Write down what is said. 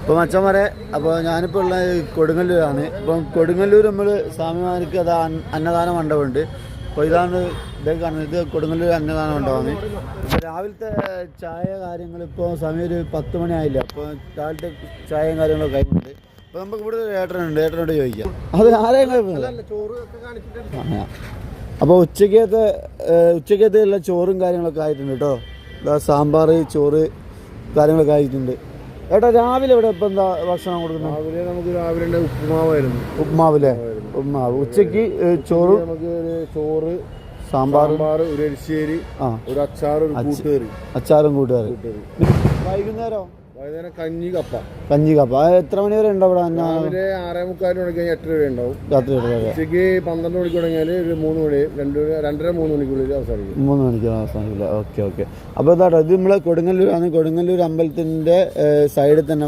അപ്പോൾ മച്ചന്മാരെ, അപ്പോൾ ഞാനിപ്പോൾ ഉള്ള കൊടുങ്ങല്ലൂരാണ്. ഇപ്പം കൊടുങ്ങല്ലൂർ നമ്മൾ സ്വാമിമാർക്ക് അത് അന്നദാന മണ്ഡപമുണ്ട്. അപ്പോൾ ഇതാണ് ഇതൊക്കെ കാണുന്നത്. ഇത് കൊടുങ്ങല്ലൂർ അന്നദാന മണ്ഡപമാണ്. ഇപ്പോൾ രാവിലത്തെ ചായ കാര്യങ്ങളിപ്പോൾ സമയം ഒരു 10 മണി ആയില്ല. അപ്പോൾ രാവിലത്തെ ചായയും കാര്യങ്ങളൊക്കെ കഴിഞ്ഞിട്ടുണ്ട്. അപ്പോൾ നമുക്ക് ഇവിടെ ഒരു ഏട്ടനോട് ചോദിക്കാം. അത് ആരെയും അപ്പോൾ ഉച്ചക്കത്തെ ഉള്ള ചോറും കാര്യങ്ങളൊക്കെ ആയിട്ടുണ്ട് കേട്ടോ. സാമ്പാർ, ചോറ് കാര്യങ്ങളൊക്കെ ആയിട്ടുണ്ട്. ഏട്ടാ രാവിലെ ഇവിടെ ഇപ്പം എന്താ ഭക്ഷണം കൊടുക്കുന്നത്? രാവിലെ ഉപ്പുമാവായിരുന്നു. ഉപ്പുമാവ്. ഉച്ചക്ക് ചോറ്, സാമ്പാർ, ഒരു എരിശ്ശേരി, ഒരു അച്ചാറും കൂട്ടുകറി. വൈകുന്നേരം കഞ്ഞി കപ്പ. എത്ര മണി വരെ ഉണ്ടാവും? രാവിലെ 6:45 മണിക്ക് 8 വരെ ഉണ്ടാവും. രാത്രി ഉച്ചയ്ക്ക് 12 മണിക്ക് തുടങ്ങിയാൽ ഒരു 3 മണി 2:30-3 മണിക്കുള്ളിൽ അവസാനിക്കും. 3 മണിക്ക് അവസാനിക്കില്ല. ഓക്കെ. അപ്പോൾ ഇതാട്ടോ, ഇത് നമ്മളെ കൊടുങ്ങല്ലൂരാണ്. കൊടുങ്ങല്ലൂർ അമ്പലത്തിൻ്റെ സൈഡിൽ തന്നെ